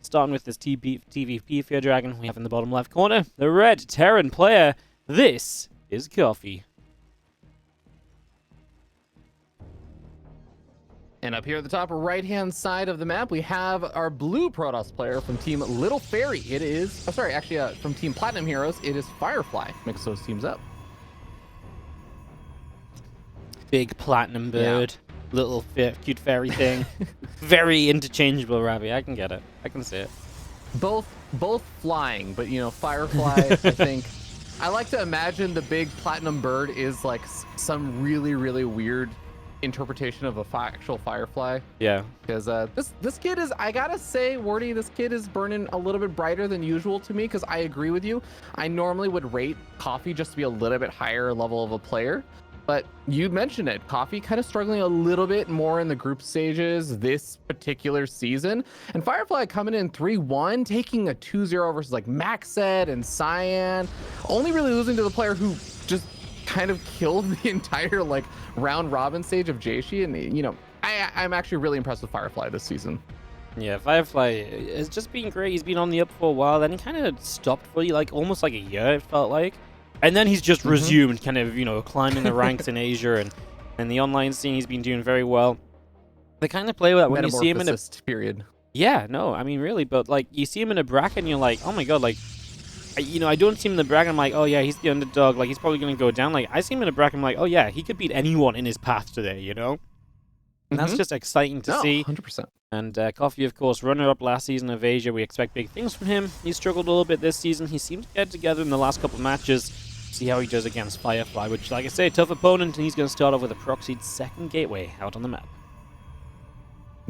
starting with this TVP Fear Dragon we have in the bottom left corner. The red Terran player. This is Coffee. And up here at the top right-hand side of the map, we have our blue Protoss player from Team Little Fairy. It is, oh, sorry, actually, from Team Platinum Heroes, it is Firefly. Mix those teams up. Big platinum bird, little cute fairy thing. Very interchangeable, Ravi. I can get it. I can see it. Both flying, but you know, Firefly, I think. I like to imagine the big platinum bird is like some really, really weird interpretation of a actual Firefly. Yeah. Because this kid is, I gotta say, Wardy, this kid is burning a little bit brighter than usual to me, because I agree with you. I normally would rate Coffee just to be a little bit higher level of a player. But you mentioned it, Coffee kind of struggling a little bit more in the group stages this particular season. And Firefly coming in 3-1, taking a 2-0 versus like Maxed and Cyan. Only really losing to the player who just kind of killed the entire like round robin stage of Jaishi. And you know, I'm actually really impressed with Firefly this season. Yeah, Firefly has just been great. He's been on the up for a while, then he kind of stopped for like almost like a year, it felt like. And then he's just resumed kind of, you know, climbing the ranks in Asia and the online scene. He's been doing very well. The kind of player that when you see him in a period. Yeah, no, I mean really, but like you see him in a bracket and you're like, oh my god, like, you know, I don't see him in the bracket. I'm like, oh yeah, he's the underdog. Like he's probably gonna go down. Like I see him in a bracket. I'm like, oh yeah, he could beat anyone in his path today. You know, and that's just exciting to see. 100%. And Coffee, of course, runner-up last season of Asia. We expect big things from him. He struggled a little bit this season. He seemed to get together in the last couple of matches. See how he does against Firefly, which, like I say, tough opponent, and he's going to start off with a proxied second gateway out on the map.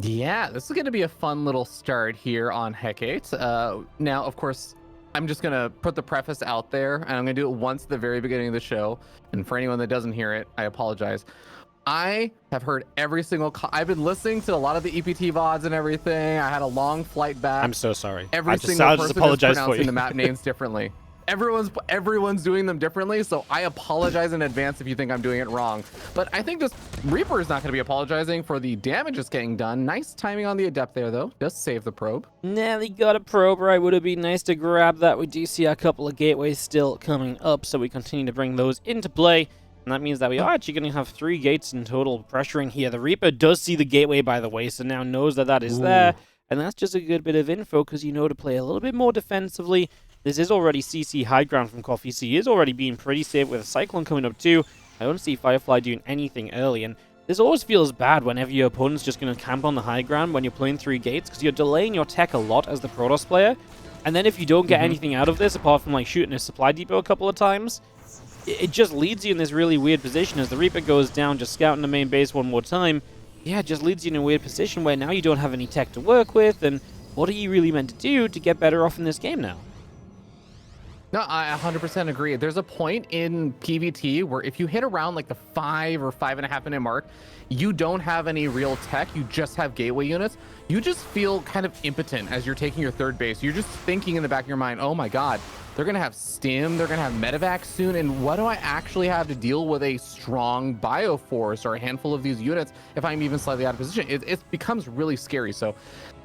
Yeah, this is going to be a fun little start here on Hecate. Now, of course, I'm just going to put the preface out there, and I'm going to do it once at the very beginning of the show. And for anyone that doesn't hear it, I apologize. I have heard every single... I've been listening to a lot of the EPT VODs and everything. I had a long flight back. I'm so sorry. Every single person is pronouncing the map names differently. Everyone's doing them differently, so I apologize in advance if you think I'm doing it wrong. But I think this Reaper is not going to be apologizing for the damage that's getting done. Nice timing on the Adept there, though. Does save the probe. Nearly got a probe right. Would have been nice to grab that. We do see a couple of gateways still coming up, so we continue to bring those into play. And that means that we are actually going to have 3 gates in total pressuring here. The Reaper does see the gateway, by the way, so now knows that that is there. And that's just a good bit of info, because you know to play a little bit more defensively. This is already CC high ground from Coffee, so he is already being pretty safe with a Cyclone coming up too. I don't see Firefly doing anything early, and this always feels bad whenever your opponent's just going to camp on the high ground when you're playing 3 gates, because you're delaying your tech a lot as the Protoss player. And then if you don't get anything out of this, apart from like shooting a supply depot a couple of times, it just leads you in this really weird position as the Reaper goes down, just scouting the main base one more time. Yeah, it just leads you in a weird position where now you don't have any tech to work with, and what are you really meant to do to get better off in this game now? No, I 100% agree. There's a point in PvT where if you hit around like the 5 or 5.5 minute mark, you don't have any real tech, you just have gateway units. You just feel kind of impotent as you're taking your third base. You're just thinking in the back of your mind, oh my god, they're going to have stim, they're going to have medevac soon, and what do I actually have to deal with a strong bioforce or a handful of these units if I'm even slightly out of position? It becomes really scary. So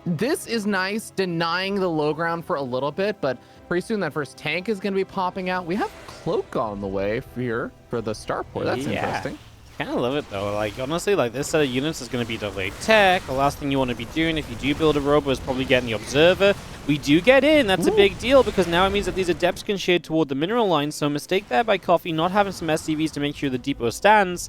this is nice, denying the low ground for a little bit, but pretty soon that first tank is going to be popping out. We have Cloak on the way here for the starport. That's interesting. Kind of love it though. Like honestly, like this set of units is going to be delayed tech. The last thing you want to be doing if you do build a robo is probably getting the observer. We do get in. That's a big deal because now it means that these adepts can shade toward the mineral line. So mistake there by Coffee not having some SCVs to make sure the depot stands.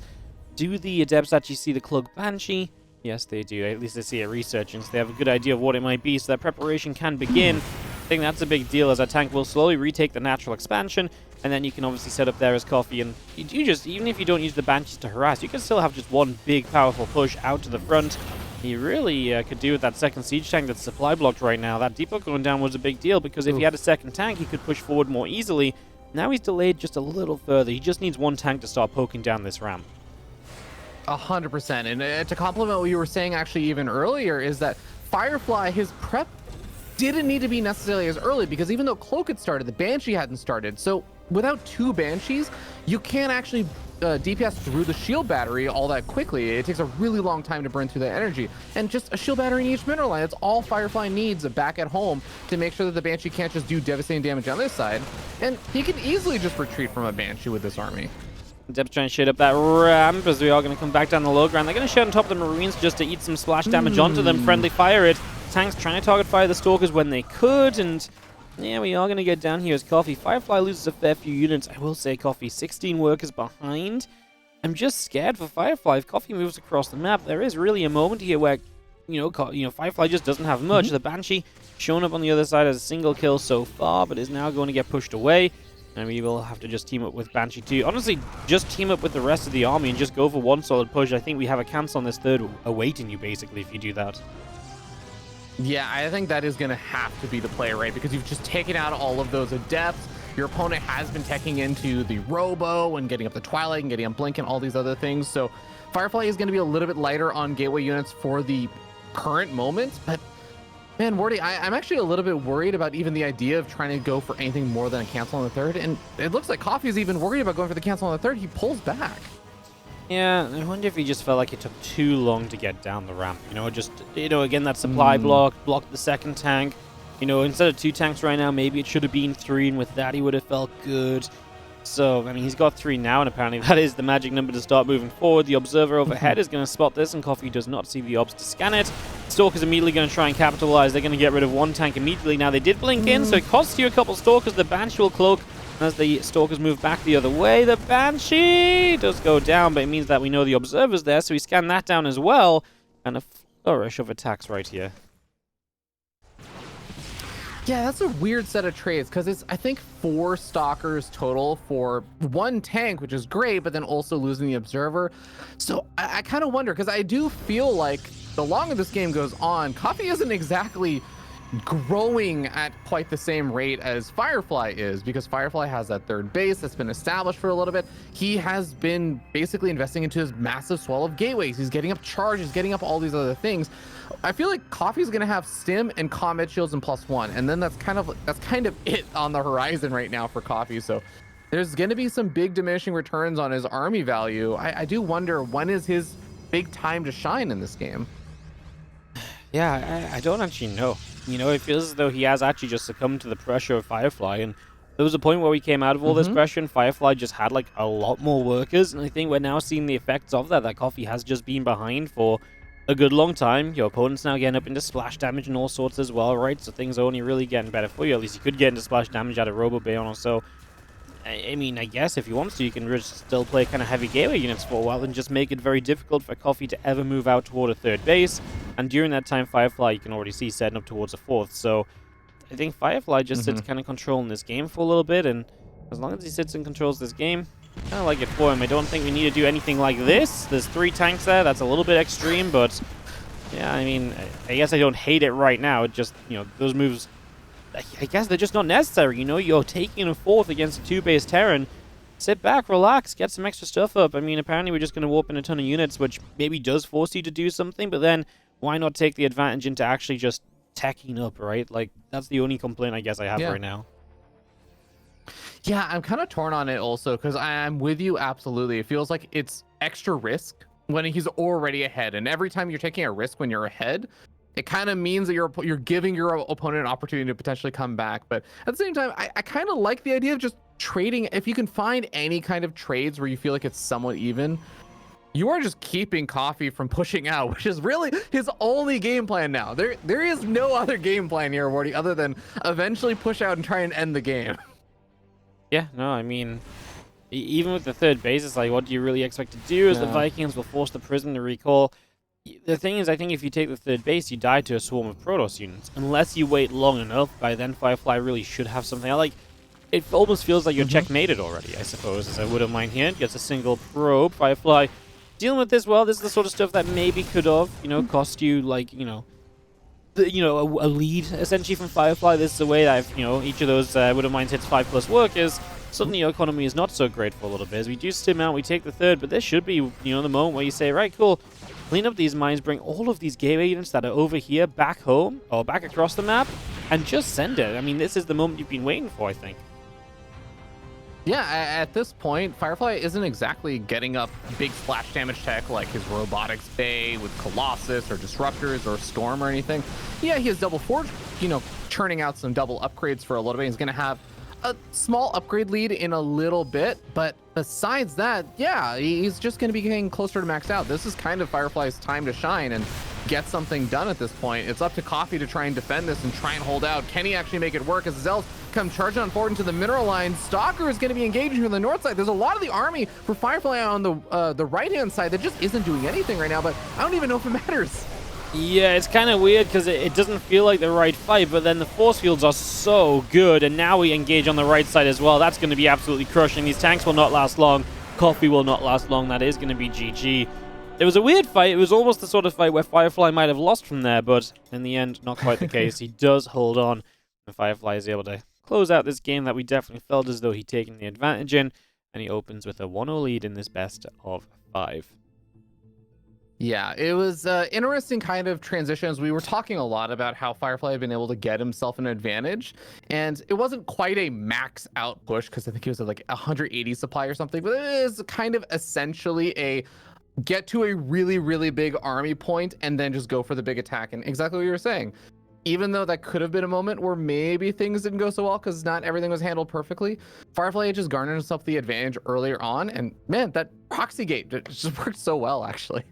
Do the adepts actually see the Cloak Banshee? Yes, they do. At least they see it researching, so they have a good idea of what it might be, so that preparation can begin. I think that's a big deal, as our tank will slowly retake the natural expansion, and then you can obviously set up there as Coffee, and you just, even if you don't use the Banshees to harass, you can still have just one big, powerful push out to the front. He really could do with that second siege tank that's supply blocked right now. That depot going down was a big deal, because if he had a second tank, he could push forward more easily. Now he's delayed just a little further. He just needs one tank to start poking down this ramp. 100%. And to complement what you were saying actually even earlier is that Firefly, his prep didn't need to be necessarily as early, because even though Cloak had started, the Banshee hadn't started. So without 2 Banshees, you can't actually DPS through the shield battery all that quickly. It takes a really long time to burn through that energy. And just a shield battery in each mineral line. That's all Firefly needs back at home to make sure that the Banshee can't just do devastating damage on this side. And he can easily just retreat from a Banshee with this army. Dep's trying to shade up that ramp as we are going to come back down the low ground. They're going to shade on top of the Marines just to eat some splash damage onto them. Friendly fire it. Tanks trying to target fire the Stalkers when they could, and yeah, we are going to get down here as Coffee. Firefly loses a fair few units. I will say Coffee, 16 workers behind. I'm just scared for Firefly. If Coffee moves across the map, there is really a moment here where, Firefly just doesn't have much. The Banshee showing up on the other side as a single kill so far, but is now going to get pushed away. And we will have to just team up with Banshee too. Honestly, just team up with the rest of the army and just go for one solid push. I think we have a cancel on this third awaiting you, basically, if you do that. Yeah, I think that is going to have to be the play, right? Because you've just taken out all of those adepts. Your opponent has been teching into the Robo and getting up the Twilight and getting up Blink and all these other things. So Firefly is going to be a little bit lighter on gateway units for the current moment. But man, Wardy, I'm actually a little bit worried about even the idea of trying to go for anything more than a cancel on the third. And it looks like Coffee's even worried about going for the cancel on the third. He pulls back. Yeah, I wonder if he just felt like it took too long to get down the ramp. Again, that supply blocked the second tank. Instead of 2 tanks right now, maybe it should have been 3, and with that he would have felt good. So, I mean, he's got 3 now, and apparently that is the magic number to start moving forward. The Observer overhead is going to spot this, and Coffee does not see the Obs to scan it. Stalker's immediately going to try and capitalize. They're going to get rid of 1 tank immediately. Now, they did blink in, so it costs you a couple Stalkers. The Banshee will cloak. As the Stalkers move back the other way, the Banshee does go down, but it means that we know the Observer's there, so we scan that down as well. And a flourish of attacks right here. Yeah, that's a weird set of trades, because it's, I think, 4 Stalkers total for 1 tank, which is great, but then also losing the Observer. So I kind of wonder, because I do feel like the longer this game goes on, Coffee isn't exactly growing at quite the same rate as Firefly is, because Firefly has that third base that's been established for a little bit. He has been basically investing into his massive swell of gateways. He's getting up charges, getting up all these other things. I feel like Coffee's gonna have stim and combat shields and +1, and then that's kind of it on the horizon right now for Coffee. So there's gonna be some big diminishing returns on his army value. I do wonder, when is his big time to shine in this game? Yeah, I don't actually know. It feels as though he has actually just succumbed to the pressure of Firefly, and there was a point where we came out of all this pressure and Firefly just had like a lot more workers, and I think we're now seeing the effects of that. That Coffee has just been behind for a good long time. Your opponent's now getting up into splash damage and all sorts as well, right? So things are only really getting better for you. At least you could get into splash damage out of Robo Bayon or so. I mean, I guess if you want to, you can just still play kind of heavy gateway units for a while and just make it very difficult for Coffee to ever move out toward a third base. And during that time, Firefly, you can already see setting up towards a fourth. So I think Firefly just sits kind of controlling this game for a little bit. And as long as he sits and controls this game, I kind of like it for him. I don't think we need to do anything like this. There's 3 tanks there. That's a little bit extreme, but yeah, I mean, I guess I don't hate it right now. It just, those moves, I guess they're just not necessary. You're taking a 4th against a 2-base Terran. Sit back, relax, get some extra stuff up. I mean, apparently we're just going to warp in a ton of units, which maybe does force you to do something, but then why not take the advantage into actually just teching up, right? Like, that's the only complaint I guess I have right now. Yeah, I'm kind of torn on it also, because I'm with you absolutely. It feels like it's extra risk when he's already ahead, and every time you're taking a risk when you're ahead, it kind of means that you're giving your opponent an opportunity to potentially come back. But at the same time, I kind of like the idea of just trading. If you can find any kind of trades where you feel like it's somewhat even, you are just keeping Coffee from pushing out, which is really his only game plan now. There is no other game plan here, Wardy, other than eventually push out and try and end the game. Yeah, no, I mean, even with the third base, it's like, what do you really expect to do? As the Vikings will force the prison to recall. The thing is, I think if you take the third base, you die to a swarm of Protoss units. Unless you wait long enough, by then Firefly really should have something. It almost feels like you're checkmated already, I suppose, as I wouldn't mind here. Gets a single probe. Firefly dealing with this well. This is the sort of stuff that maybe could have, cost you, a lead, essentially, from Firefly. This is the way that, each of those wouldn't mind hits 5+ workers. Suddenly your economy is not so great for a little bit. As we do stim out, we take the third, but this should be, the moment where you say, right, cool, clean up these mines, bring all of these gateway units that are over here back home, or back across the map, and just send it. I mean, this is the moment you've been waiting for, I think. Yeah, at this point, Firefly isn't exactly getting up big splash damage tech like his Robotics Bay with Colossus or Disruptors or Storm or anything. Yeah, he has Double Forge, churning out some double upgrades for a little bit. He's going to have a small upgrade lead in a little bit, but besides that, yeah, he's just going to be getting closer to max out. This is kind of Firefly's time to shine and get something done at this point. It's up to Coffee to try and defend this and try and hold out. Can he actually make it work as Zells come charging on forward into the mineral line? Stalker is going to be engaging from the north side. There's a lot of the army for Firefly on the right-hand side that just isn't doing anything right now, but I don't even know if it matters. Yeah, it's kind of weird because it doesn't feel like the right fight, but then the force fields are so good, and now we engage on the right side as well. That's going to be absolutely crushing. These tanks will not last long. Coffee will not last long. That is going to be GG. It was a weird fight. It was almost the sort of fight where Firefly might have lost from there, but in the end, not quite the case. He does hold on, and Firefly is able to close out this game that we definitely felt as though he'd taken the advantage in, and he opens with a 1-0 lead in this best of 5. Yeah, it was interesting kind of transitions. We were talking a lot about how Firefly had been able to get himself an advantage, and it wasn't quite a max out push because I think he was at like 180 supply or something, but it is kind of essentially a get to a really, really big army point and then just go for the big attack. And exactly what you were saying, even though that could have been a moment where maybe things didn't go so well because not everything was handled perfectly, Firefly just garnered himself the advantage earlier on. And man, that proxy gate just worked so well, actually.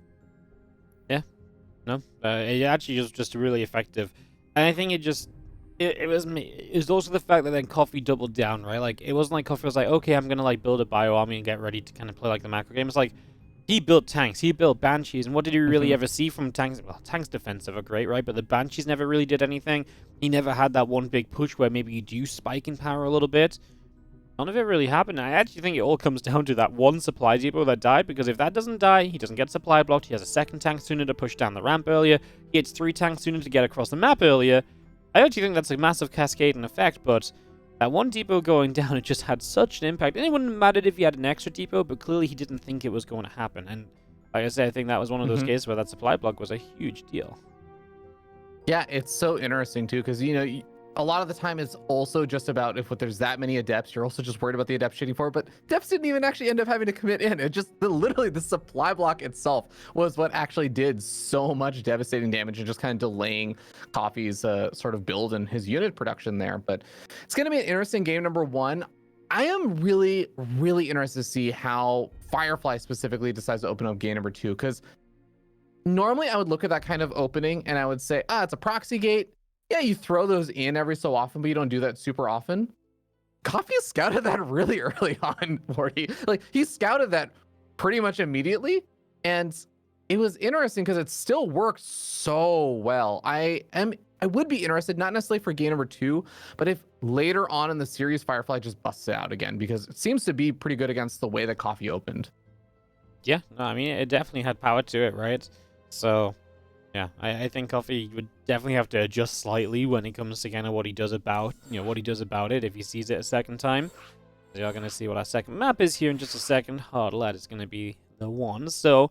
No, it actually was just really effective, and I think it was also the fact that then Coffee doubled down, right? Like, it wasn't like Coffee was like, okay, I'm gonna like build a bio army and get ready to kind of play like the macro game. It's like he built tanks, he built Banshees, and what did he really ever see from tanks? Well, tanks defensive are great, right? But the Banshees never really did anything. He never had that one big push where maybe you do spike in power a little bit. None of it really happened. I actually think it all comes down to that one supply depot that died, because if that doesn't die, he doesn't get supply blocked. He has a second tank sooner to push down the ramp earlier. He gets 3 tanks sooner to get across the map earlier. I actually think that's a massive cascading effect, but that one depot going down, it just had such an impact. And it wouldn't have mattered if he had an extra depot, but clearly he didn't think it was going to happen. And like I said, I think that was one of those cases where that supply block was a huge deal. Yeah, it's so interesting too, because a lot of the time it's also just about if there's that many adepts, you're also just worried about the adepts shooting for it, but adepts didn't even actually end up having to commit in. It just literally the supply block itself was what actually did so much devastating damage and just kind of delaying Coffee's sort of build and his unit production there. But it's going to be an interesting game number 1. I am really, really interested to see how Firefly specifically decides to open up game number 2, because normally I would look at that kind of opening and I would say, it's a proxy gate. Yeah, you throw those in every so often, but you don't do that super often. Coffee scouted that really early on, Morty. Like, he scouted that pretty much immediately, and it was interesting because it still worked so well. I would be interested, not necessarily for game number 2, but if later on in the series Firefly just busts it out again, because it seems to be pretty good against the way that Coffee opened. Yeah, no, I mean, it definitely had power to it, right? So yeah, I think Coffee would definitely have to adjust slightly when it comes to kind of what he does about it if he sees it a second time. So you're going to see what our second map is here in just a second. Hardlat is going to be the one. So,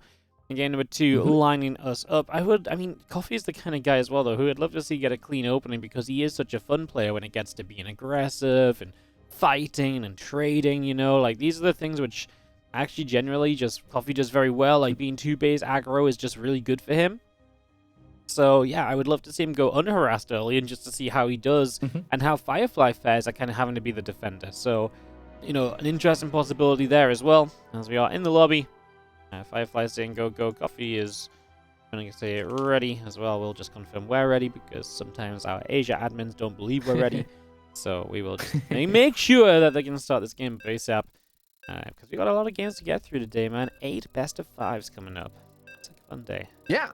in game number 2, lining us up. I mean, Coffee is the kind of guy as well, though, who I'd love to see get a clean opening, because he is such a fun player when it gets to being aggressive and fighting and trading, Like, these are the things which actually generally just Coffee does very well. Like, being 2-base aggro is just really good for him. So, yeah, I would love to see him go unharassed early and just to see how he does and how Firefly fares at kind of having to be the defender. So, an interesting possibility there as well, as we are in the lobby. Firefly saying go, go. Coffee is going to say ready as well. We'll just confirm we're ready, because sometimes our Asia admins don't believe we're ready. So we will just make sure that they can start this game ASAP, because we got a lot of games to get through today, man. 8 best of 5s coming up. It's like a fun day. Yeah.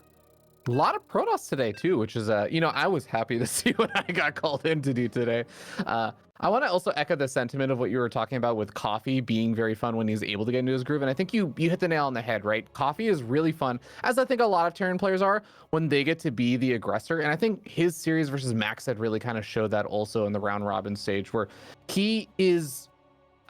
A lot of Protoss today too, which is I was happy to see what I got called in to do today. I want to also echo the sentiment of what you were talking about with Coffee being very fun when he's able to get into his groove, and I think you hit the nail on the head, right? Coffee is really fun, as I think a lot of Terran players are, when they get to be the aggressor, and I think his series versus Max had really kind of showed that also in the round robin stage, where he is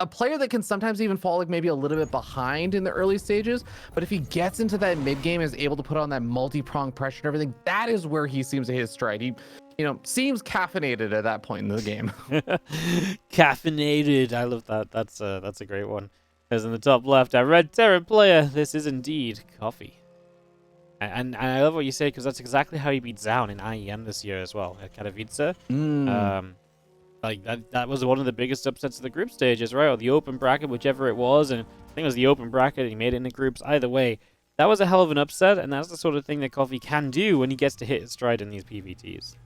a player that can sometimes even fall like maybe a little bit behind in the early stages, but if he gets into that mid game, is able to put on that multi-pronged pressure and everything, that is where he seems to hit his stride. He, you know, seems caffeinated at that point in the game. Caffeinated. I love that. That's a great one. Because in the top left, our red Terran player, this is indeed Coffee. And I love what you say, because that's exactly how he beat Zaun in IEM this year as well, at Katowice. Like, that was one of the biggest upsets of the group stages, right? Or the open bracket, whichever it was. And I think it was the open bracket, he made it in the groups. Either way, that was a hell of an upset, and that's the sort of thing that Coffee can do when he gets to hit his stride in these PVTs.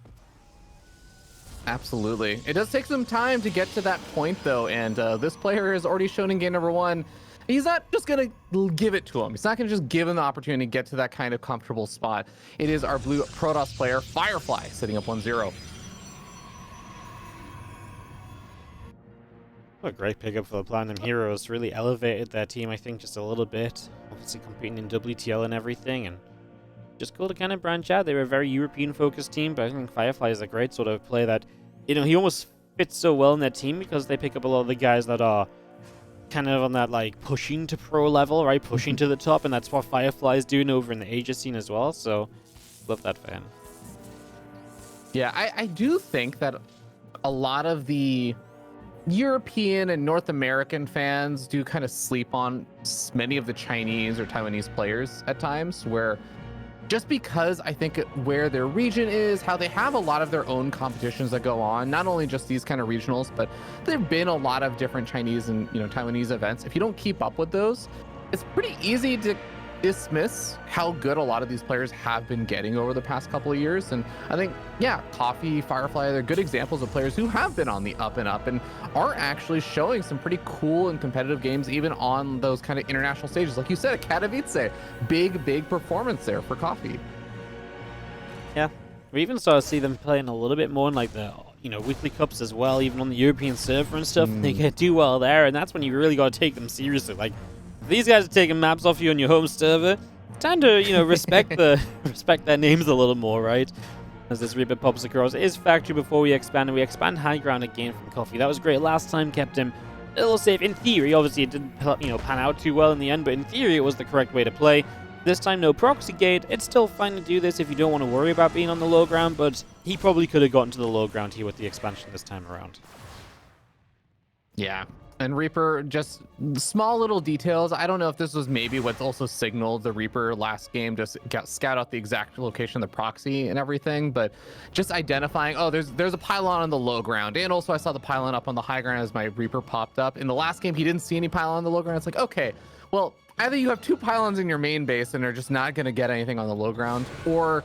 Absolutely. It does take some time to get to that point, though, and this player has already shown in game number 1, he's not just going to give it to him. He's not going to just give him the opportunity to get to that kind of comfortable spot. It is our blue Protoss player, Firefly, sitting up 1-0. What a great pickup for the Platinum Heroes. Really elevated their team, I think, just a little bit. Obviously competing in WTL and everything, and just cool to kind of branch out. They were a very European-focused team, but I think Firefly is a great sort of player that, you know, he almost fits so well in their team because they pick up a lot of the guys that are kind of on that, like, pushing to pro level, right? Pushing to the top, and that's what Firefly is doing over in the Asia scene as well, so love that for him. Yeah, I do think that a lot of the European and North American fans do kind of sleep on many of the Chinese or Taiwanese players at times, where just because I think where their region is, how they have a lot of their own competitions that go on, not only just these kind of regionals, but there've been a lot of different Chinese and, you know, Taiwanese events. If you don't keep up with those, it's pretty easy to dismiss how good a lot of these players have been getting over the past couple of years. And I think, yeah, Coffee, Firefly, they're good examples of players who have been on the up and up and are actually showing some pretty cool and competitive games even on those kind of international stages. Like you said, Katowice, big performance there for Coffee. Yeah, we even started to see them playing a little bit more in like the, you know, weekly cups as well, even on the European server and stuff. They can do well there, and that's when you really got to take them seriously. Like, if these guys are taking maps off you on your home server, time to, you know, respect their names a little more, right? As this Reaper pops across. It is factory before we expand, and we expand high ground again from Coffee. That was great last time, kept him a little safe. In theory, obviously it didn't, you know, pan out too well in the end, but in theory it was the correct way to play. This time no proxy gate. It's still fine to do this if you don't want to worry about being on the low ground, but he probably could have gotten to the low ground here with the expansion this time around. Yeah. And Reaper, just small little details. I don't know if this was maybe what also signaled the Reaper last game, just scout out the exact location of the proxy and everything, but just identifying, oh, there's a pylon on the low ground. And also I saw the pylon up on the high ground as my Reaper popped up. In the last game, he didn't see any pylon on the low ground. It's like, okay, well, either you have 2 pylons in your main base and are just not going to get anything on the low ground, or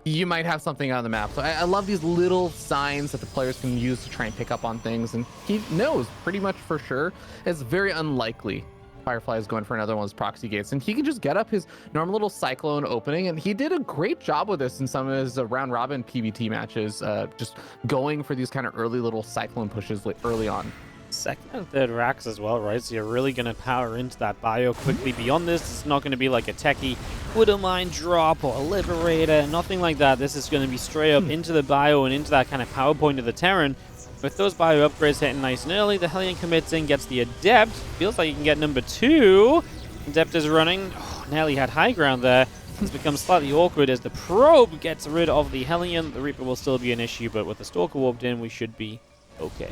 you might have something on the map. So I love these little signs that the players can use to try and pick up on things, and he knows pretty much for sure. It's very unlikely Firefly is going for another one of his proxy gates, and he can just get up his normal little Cyclone opening, and he did a great job with this in some of his round robin PvT matches, just going for these kind of early little Cyclone pushes early on. Second and third racks as well, right? So you're really going to power into that bio quickly. Beyond this, it's not going to be like a techie Widowmine drop or a Liberator, nothing like that. This is going to be straight up into the bio and into that kind of power point of the Terran. With those bio upgrades hitting nice and early, the Hellion commits in, gets the Adept. Feels like he can get number 2. Adept is running. Oh, Nelly had high ground there. It's become slightly awkward as the Probe gets rid of the Hellion. The Reaper will still be an issue, but with the Stalker warped in, we should be okay.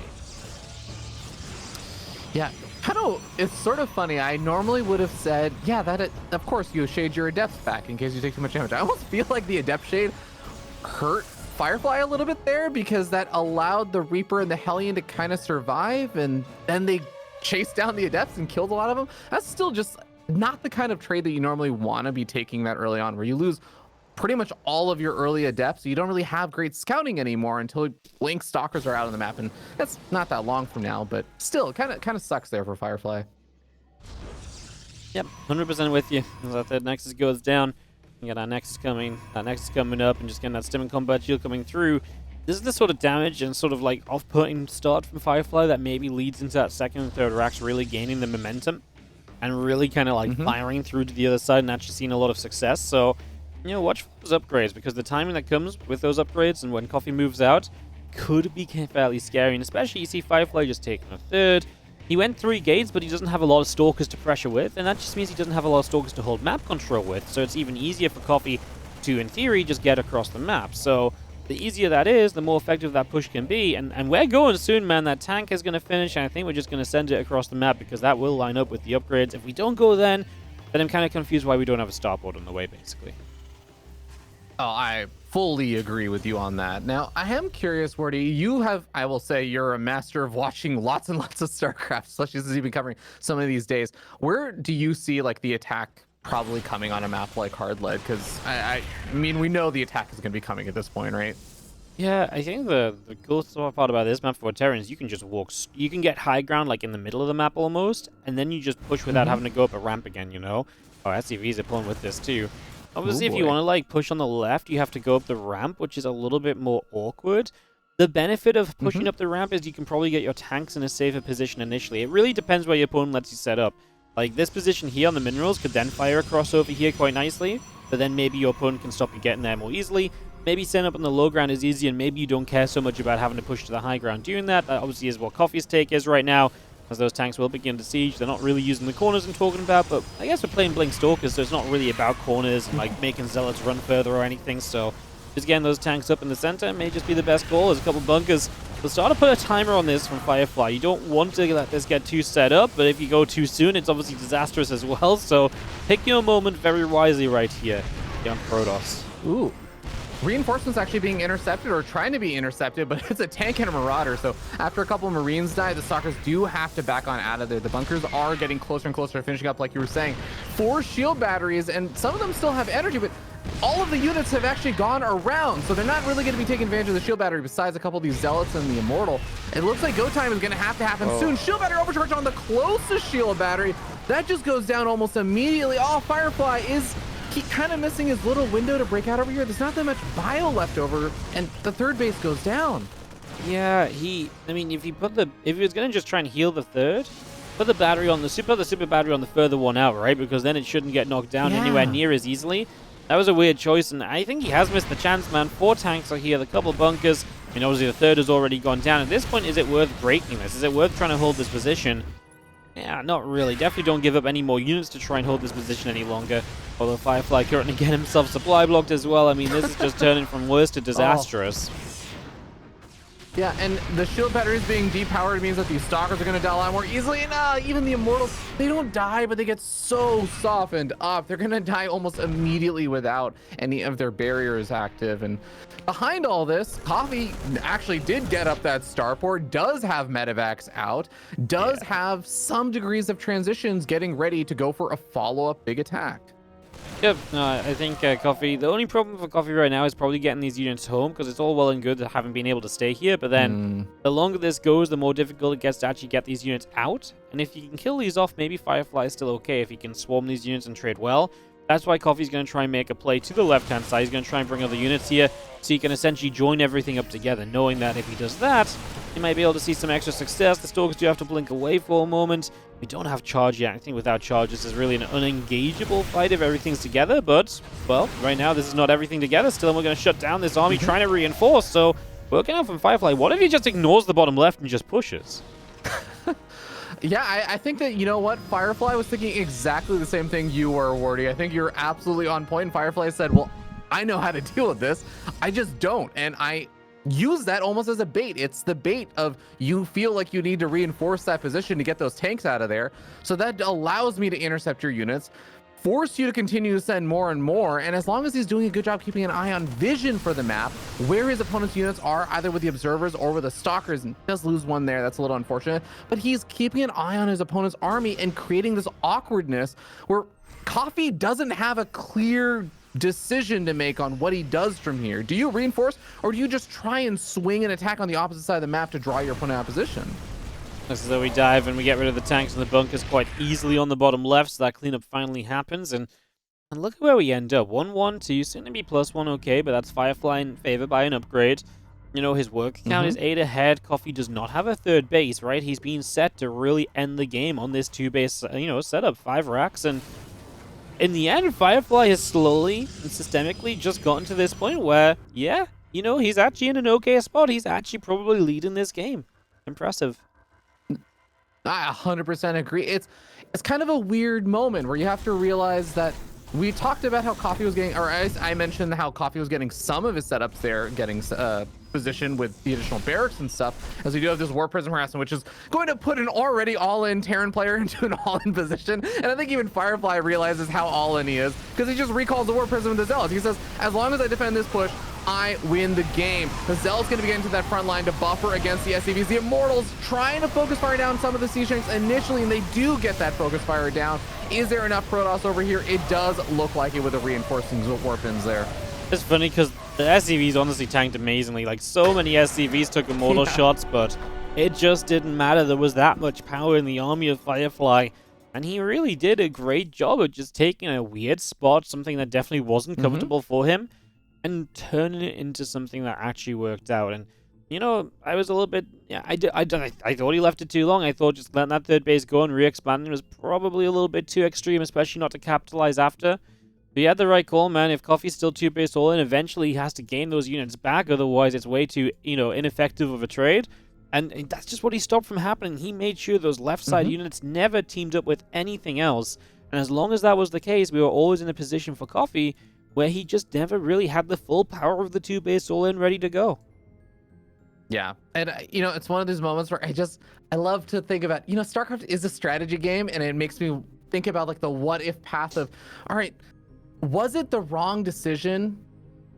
Yeah, it's sort of funny. I normally would have said, yeah, that of course you shade your Adepts back in case you take too much damage. I almost feel like the Adept shade hurt Firefly a little bit there because that allowed the Reaper and the Hellion to kind of survive, and then they chased down the Adepts and killed a lot of them. That's still just not the kind of trade that you normally want to be taking that early on, where you lose pretty much all of your early Adepts. You don't really have great scouting anymore until Blink Stalkers are out on the map, and that's not that long from now, but still, it kind of sucks there for Firefly. Yep, 100% with you. As that Nexus goes down, we got our Nexus coming. That Nexus coming up, and just getting that Stim and Combat Shield coming through. This is the sort of damage and sort of like off-putting start from Firefly that maybe leads into that second and third racks really gaining the momentum and really kind of like firing through to the other side and actually seeing a lot of success. So, you know, watch for those upgrades, because the timing that comes with those upgrades and when Coffee moves out could be fairly scary. And especially you see Firefly just taking a third, He went 3 gates, but he doesn't have a lot of stalkers to pressure with, and that just means he doesn't have a lot of stalkers to hold map control with, so it's even easier for Coffee to, in theory, just get across the map. So the easier that is, the more effective that push can be, and we're going soon, man. That tank is going to finish, and I think we're just going to send it across the map because that will line up with the upgrades. If we don't go then I'm kind of confused why we don't have a starboard on the way, basically. Oh, I fully agree with you on that. Now, I am curious, Wardy, you have, I will say, you're a master of watching lots and lots of StarCraft, especially since you've been covering some of these days. Where do you see, like, the attack probably coming on a map like Hard Lead? Because, I mean, we know the attack is going to be coming at this point, right? Yeah, I think the cool part about this map for Terrans, you can just walk, you can get high ground like in the middle of the map almost, and then you just push without having to go up a ramp again, you know? Oh, SCVs are pulling with this too. Obviously, if you want to like push on the left, you have to go up the ramp, which is a little bit more awkward. The benefit of pushing up the ramp is you can probably get your tanks in a safer position initially. It really depends where your opponent lets you set up. Like this position here on the minerals could then fire across over here quite nicely, but then maybe your opponent can stop you getting there more easily. Maybe setting up on the low ground is easy, and maybe you don't care so much about having to push to the high ground doing that. That obviously is what Coffee's take is right now, as those tanks will begin to siege. They're not really using the corners I'm talking about, but I guess we're playing Blink Stalkers, so it's not really about corners and like making Zealots run further or anything, so just getting those tanks up in the center may just be the best call. There's a couple bunkers. We'll start to put a timer on this from Firefly. You don't want to let this get too set up, but if you go too soon, it's obviously disastrous as well, so pick your moment very wisely right here, young Protoss. Ooh. Reinforcements actually being intercepted or trying to be intercepted, but it's a tank and a marauder. So after a couple of Marines die, the Stalkers do have to back on out of there. The bunkers are getting closer and closer to finishing up, like you were saying. 4 shield batteries, and some of them still have energy, but all of the units have actually gone around, so they're not really going to be taking advantage of the shield battery besides a couple of these Zealots and the Immortal. It looks like go time is going to happen soon. Shield battery overcharge on the closest shield battery. That just goes down almost immediately. Oh, Firefly is kind of missing his little window to break out over here. There's not that much bio left over, and the third base goes down. Yeah, I mean, if he was going to just try and heal the third, put the battery on the super battery on the further one out, right? Because then it shouldn't get knocked down anywhere near as easily. That was a weird choice, and I think he has missed the chance, man. 4 tanks are here, a couple bunkers. I mean, obviously the third has already gone down. At this point, is it worth breaking this? Is it worth trying to hold this position? Yeah, not really. Definitely don't give up any more units to try and hold this position any longer. Although Firefly currently getting himself supply blocked as well. I mean, this is just turning from worse to disastrous. Yeah, and the shield batteries being depowered means that these Stalkers are going to die a lot more easily. And even the Immortals, they don't die, but they get so softened up. They're going to die almost immediately without any of their barriers active. And behind all this, Coffee actually did get up that starport, does have medevacs out, does have some degrees of transitions getting ready to go for a follow-up big attack. Yep, no, I think Coffee, the only problem for Coffee right now is probably getting these units home, because it's all well and good having been able to stay here, but then the longer this goes, the more difficult it gets to actually get these units out. And if you can kill these off, maybe Firefly is still okay if he can swarm these units and trade well. That's why Coffee's going to try and make a play to the left-hand side. He's going to try and bring other units here, so he can essentially join everything up together, knowing that if he does that, he might be able to see some extra success. The Stalkers do have to blink away for a moment. We don't have charge yet. I think without charge, this is really an unengageable fight if everything's together, but, well, right now this is not everything together still, and we're going to shut down this army trying to reinforce, so working out from Firefly. What if he just ignores the bottom left and just pushes? Yeah, I think that, you know what, Firefly was thinking exactly the same thing you were, Wardy. I think you're absolutely on point. Firefly said, well, I know how to deal with this. I just don't. And I use that almost as a bait. It's the bait of you feel like you need to reinforce that position to get those tanks out of there. So that allows me to intercept your units, force you to continue to send more and more, and as long as he's doing a good job keeping an eye on vision for the map, where his opponent's units are, either with the observers or with the Stalkers, and does lose one there, that's a little unfortunate, but he's keeping an eye on his opponent's army and creating this awkwardness where Coffee doesn't have a clear decision to make on what he does from here. Do you reinforce, or do you just try and swing an attack on the opposite side of the map to draw your opponent out of position? This is where we dive and we get rid of the tanks and the bunkers quite easily on the bottom left, so that cleanup finally happens. And look at where we end up. 1-1-2, soon to be +1, okay, but that's Firefly in favor by an upgrade. You know, his work count is 8 ahead. Coffee does not have a third base, right? He's being set to really end the game on this 2-base, setup, 5 racks. And in the end, Firefly has slowly and systemically just gotten to this point where, yeah, he's actually in an okay spot. He's actually probably leading this game. Impressive. I 100% agree. It's kind of a weird moment where you have to realize that we talked about how Coffee was getting, or I mentioned how Coffee was getting some of his setups there, getting positioned with the additional barracks and stuff, as we do have this War Prison harassment, which is going to put an already all-in Terran player into an all-in position. And I think even Firefly realizes how all-in he is, because he just recalls the War Prison with the Zealots. He says, as long as I defend this push, I win the game. The Zealot's going to be getting to that front line to buffer against the SCVs. The Immortals trying to focus fire down some of the Sea Shanks initially, and they do get that focus fire down. Is there enough Protoss over here? It does look like it with the reinforcing warpins there. It's funny because the SCVs honestly tanked amazingly. Like, so many SCVs took Immortal shots, but it just didn't matter. There was that much power in the army of Firefly. And he really did a great job of just taking a weird spot, something that definitely wasn't comfortable for him, and turning it into something that actually worked out. And, you know, I was a little bit... Yeah, I thought he left it too long. I thought just letting that third base go and re-expanding was probably a little bit too extreme, especially not to capitalize after. But he had the right call, man. If Coffee's still 2-base all in, eventually he has to gain those units back. Otherwise, it's way too, you know, ineffective of a trade. And that's just what he stopped from happening. He made sure those left side units never teamed up with anything else. And as long as that was the case, we were always in a position for Coffee where he just never really had the full power of the 2-base all in ready to go. Yeah. And, you know, it's one of those moments where I love to think about, you know, StarCraft is a strategy game, and it makes me think about like the what if path of, all right, was it the wrong decision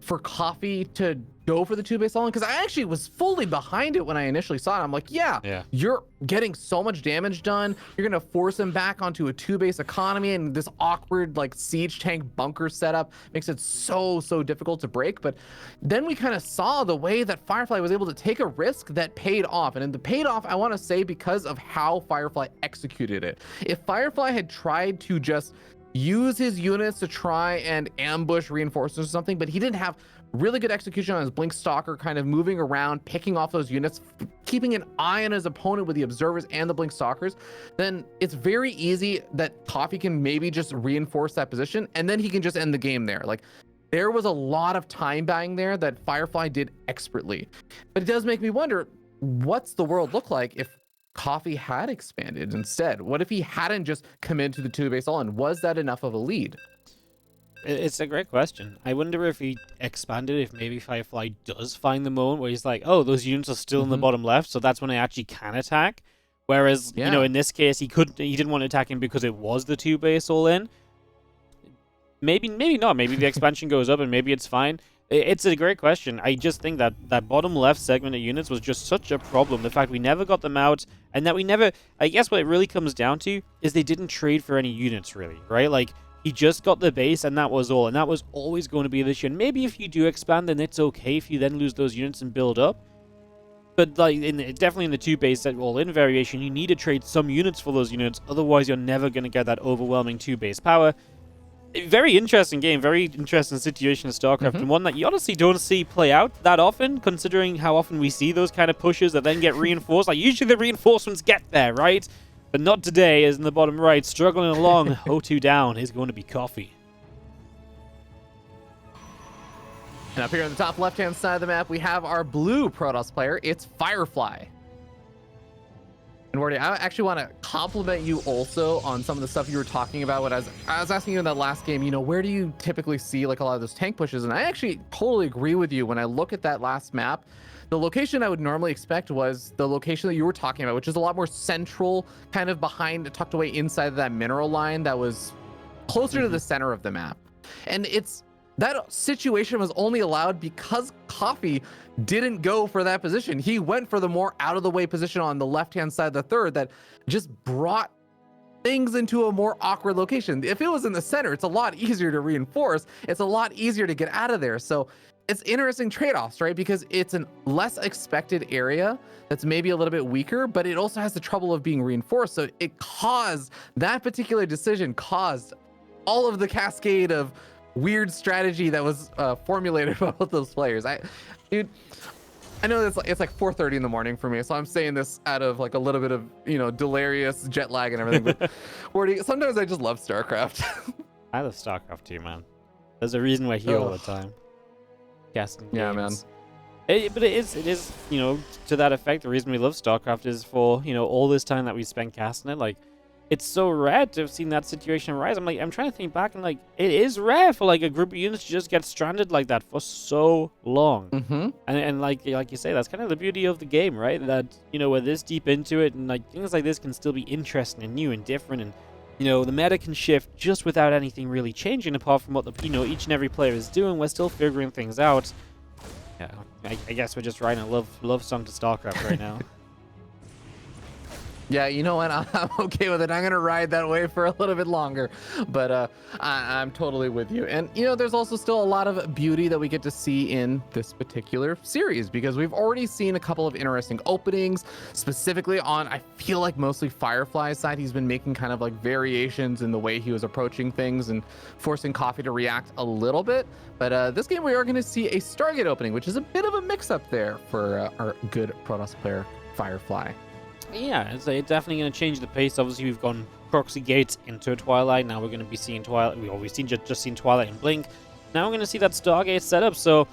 for Coffee to go for the 2-base all in? Because I actually was fully behind it when I initially saw it. I'm like, yeah, you're getting so much damage done. You're going to force him back onto a 2-base economy, and this awkward like siege tank bunker setup makes it so difficult to break. But then we kind of saw the way that Firefly was able to take a risk that paid off. And the paid off, I want to say, because of how Firefly executed it. If Firefly had tried to just use his units to try and ambush reinforcements or something, but he didn't have really good execution on his Blink Stalker, kind of moving around, picking off those units, keeping an eye on his opponent with the Observers and the Blink Stalkers, then it's very easy that Coffee can maybe just reinforce that position, and then he can just end the game there. Like, there was a lot of time buying there that Firefly did expertly. But it does make me wonder, what's the world look like if Coffee had expanded instead? What if he hadn't just come into the 2-base all-in? Was that enough of a lead? It's a great question. I wonder if he expanded, if maybe Firefly does find the moment where he's like, oh, those units are still in the bottom left, so that's when I actually can attack. Whereas, you know, in this case, he didn't want to attack him because it was the 2-base all-in. Maybe not. Maybe the expansion goes up and maybe it's fine. It's a great question. I just think that that bottom left segment of units was just such a problem. The fact we never got them out, and that we never... I guess what it really comes down to is they didn't trade for any units, really, right? Like, he just got the base, and that was all. And that was always going to be the issue. And maybe if you do expand, then it's okay if you then lose those units and build up. But like, definitely in the 2-base all-in variation, you need to trade some units for those units. Otherwise, you're never going to get that overwhelming 2-base power. Very interesting game, very interesting situation in StarCraft, and one that you honestly don't see play out that often, considering how often we see those kind of pushes that then get reinforced. Like, usually the reinforcements get there, right? But not today, as in the bottom right, struggling along. 0-2 down is going to be Coffee. And up here on the top left-hand side of the map, we have our blue Protoss player. It's Firefly. And Wardy, I actually want to compliment you also on some of the stuff you were talking about. What I was asking you in that last game, you know, where do you typically see like a lot of those tank pushes? And I actually totally agree with you. When I look at that last map, the location I would normally expect was the location that you were talking about, which is a lot more central, kind of behind, tucked away inside of that mineral line that was closer to the center of the map. And that situation was only allowed because Coffee didn't go for that position. He went for the more out of the way position on the left-hand side of the third that just brought things into a more awkward location. If it was in the center, it's a lot easier to reinforce. It's a lot easier to get out of there. So it's interesting trade-offs, right? Because it's a less expected area that's maybe a little bit weaker, but it also has the trouble of being reinforced. So that particular decision caused all of the cascade of weird strategy that was formulated by both those players. Dude, I know it's like 4:30 in the morning for me, so I'm saying this out of like a little bit of, you know, delirious jet lag and everything. But Wardy, sometimes I just love StarCraft. I love StarCraft too, man. There's a reason we're here all the time. Casting games. Yeah, man. But it is, you know, to that effect, the reason we love StarCraft is for, you know, all this time that we spent casting it. Like, it's so rare to have seen that situation arise. I'm trying to think back, and like, it is rare for like a group of units to just get stranded like that for so long. And like you say, that's kind of the beauty of the game, right? That, you know, we're this deep into it, and like things like this can still be interesting and new and different, and you know, the meta can shift just without anything really changing, apart from what the, you know, each and every player is doing. We're still figuring things out. Yeah, I guess we're just writing a love song to StarCraft right now. Yeah, you know what? I'm okay with it. I'm gonna ride that way for a little bit longer, but I'm totally with you. And you know, there's also still a lot of beauty that we get to see in this particular series, because we've already seen a couple of interesting openings, specifically on, I feel like mostly Firefly's side. He's been making kind of like variations in the way he was approaching things and forcing Coffee to react a little bit. But this game we are going to see a Stargate opening, which is a bit of a mix-up there for our good Protoss player Firefly. Yeah, it's definitely going to change the pace. Obviously, we've gone proxy gates into Twilight. Now we're going to be seeing Twilight. We've always seen just seen Twilight and Blink. Now we're going to see that Stargate setup. So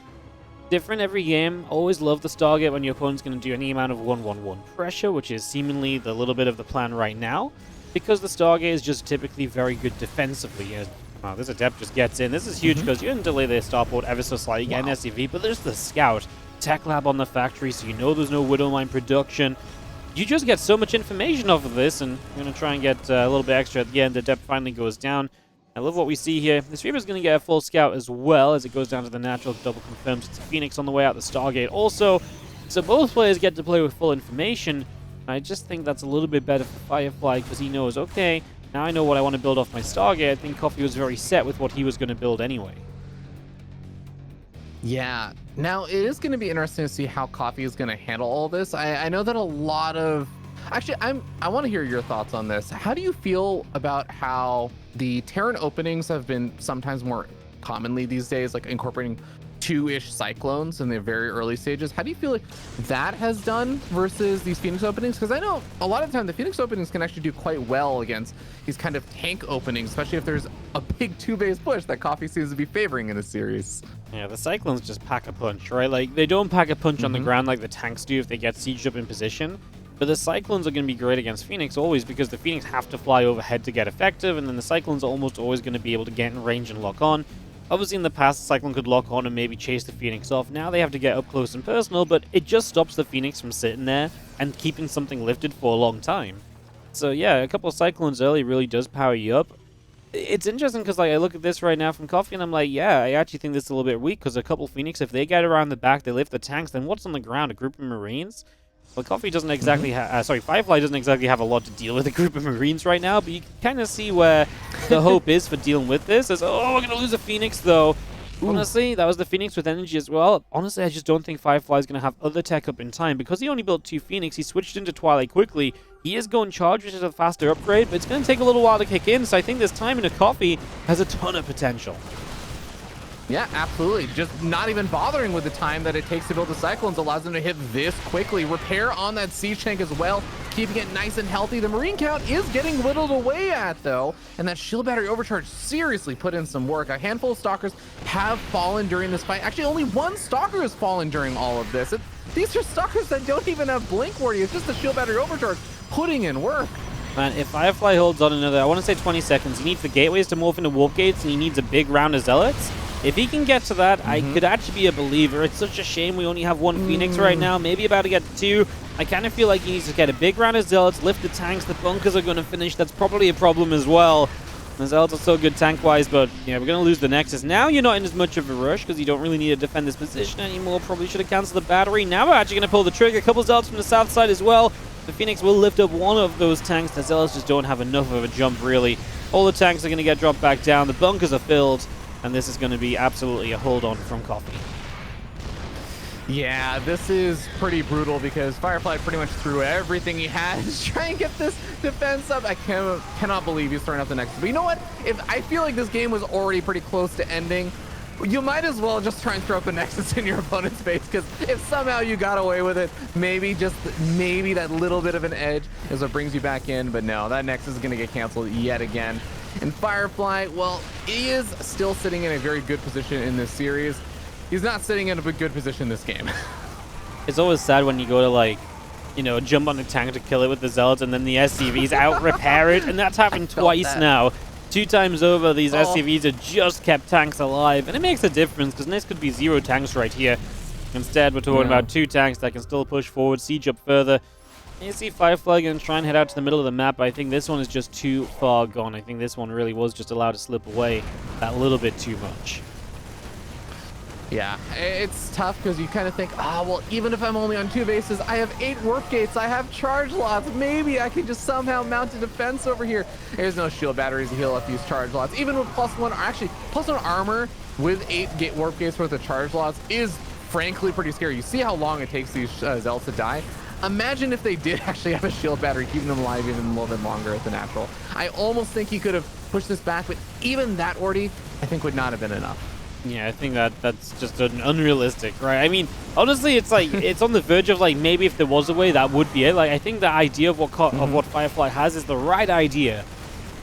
different every game. Always love the Stargate when your opponent's going to do any amount of 1-1-1 pressure, which is seemingly the little bit of the plan right now, because the Stargate is just typically very good defensively. Wow, this Adept just gets in. This is huge because you can delay the starport ever so slightly, get an SCV, but there's the Scout. Tech Lab on the factory, so you know there's no Widowmine production. You just get so much information off of this, and we're going to try and get a little bit extra at the end. The Adept finally goes down. I love what we see here. This Reaper's going to get a full Scout as well, as it goes down to the natural, double confirms it's a Phoenix on the way out the Stargate also. So both players get to play with full information. I just think that's a little bit better for Firefly, because he knows, okay, now I know what I want to build off my Stargate. I think Coffee was very set with what he was going to build anyway. Yeah. Now, it is going to be interesting to see how Coffee is going to handle all this. I know that a lot of... Actually, I want to hear your thoughts on this. How do you feel about how the Terran openings have been sometimes more commonly these days, like incorporating 2-ish Cyclones in the very early stages? How do you feel like that has done versus these Phoenix openings? Because I know a lot of the time the Phoenix openings can actually do quite well against these kind of tank openings, especially if there's a big 2-base push that Coffee seems to be favoring in this series. Yeah, the Cyclones just pack a punch, right? Like, they don't pack a punch on the ground like the tanks do if they get sieged up in position. But the Cyclones are going to be great against Phoenix always, because the Phoenix have to fly overhead to get effective, and then the Cyclones are almost always going to be able to get in range and lock on. Obviously, in the past, the Cyclone could lock on and maybe chase the Phoenix off. Now they have to get up close and personal, but it just stops the Phoenix from sitting there and keeping something lifted for a long time. So yeah, a couple of Cyclones early really does power you up. It's interesting because, like, I look at this right now from Coffee and I'm like, yeah, I actually think this is a little bit weak, because a couple Phoenix, if they get around the back, they lift the tanks, then what's on the ground? A group of Marines? Well, Coffee doesn't exactly Firefly doesn't exactly have a lot to deal with a group of Marines right now, but you can kind of see where the hope is for dealing with this. As, oh, we're going to lose a Phoenix, though. Honestly, that was the Phoenix with energy as well. Honestly, I just don't think Firefly is going to have other tech up in time. Because he only built 2 Phoenix, he switched into Twilight quickly. He is going Charge, which is a faster upgrade, but it's going to take a little while to kick in. So I think this time in a Coffee has a ton of potential. Yeah, absolutely. Just not even bothering with the time that it takes to build the Cyclones allows them to hit this quickly. Repair on that siege tank as well, keeping it nice and healthy. The Marine count is getting whittled away at, though, and that shield battery overcharge seriously put in some work. A handful of Stalkers have fallen during this fight. Actually, only 1 Stalker has fallen during all of this. These are Stalkers that don't even have Blink Warrior. It's just the shield battery overcharge putting in work. Man, if Firefly holds on another, I want to say 20 seconds, he needs the gateways to morph into Warp Gates, and he needs a big round of Zealots. If he can get to that, I could actually be a believer. It's such a shame we only have 1 Phoenix right now, maybe about to get 2. I kind of feel like he needs to get a big round of Zealots, lift the tanks, the bunkers are going to finish. That's probably a problem as well. The Zealots are so good tank-wise, but yeah, we're going to lose the Nexus. Now you're not in as much of a rush, because you don't really need to defend this position anymore. Probably should have canceled the battery. Now we're actually going to pull the trigger. A couple Zealots from the south side as well. The Phoenix will lift up one of those tanks. The Zealots just don't have enough of a jump, really. All the tanks are going to get dropped back down. The bunkers are filled. And this is going to be absolutely a hold-on from Coffee. Yeah, this is pretty brutal, because Firefly pretty much threw everything he had to try and get this defense up. I cannot believe he's throwing up the Nexus. But you know what? If I feel like this game was already pretty close to ending, you might as well just try and throw up a Nexus in your opponent's face, because if somehow you got away with it, maybe that little bit of an edge is what brings you back in. But no, that Nexus is going to get canceled yet again. And Firefly, well, he is still sitting in a very good position in this series. He's not sitting in a good position this game. It's always sad when you go to, like, you know, jump on a tank to kill it with the Zealots, and then the SCVs out-repair it, and that's happened twice now. 2 times over, these SCVs have just kept tanks alive, and it makes a difference, because this could be 0 tanks right here. Instead, we're talking about 2 tanks that can still push forward, siege up further. You see Firefly going to try and head out to the middle of the map, but I think this one is just too far gone. I think this one really was just allowed to slip away that little bit too much. Yeah, it's tough because you kind of think, well, even if I'm only on 2 bases, I have 8 warp gates, I have charge lots, maybe I can just somehow mount a defense over here. There's no shield batteries to heal up these charge lots. Even with +1, actually, +1 armor with 8 warp gates worth of charge lots is frankly pretty scary. You see how long it takes these Zealots to die? Imagine if they did actually have a shield battery keeping them alive even a little bit longer at the natural. I almost think he could have pushed this back, but even that Ordy, I think, would not have been enough. Yeah, I think that's just unrealistic, right? I mean, honestly, it's like it's on the verge of, like, maybe if there was a way, that would be it. Like, I think the idea of what Firefly has is the right idea.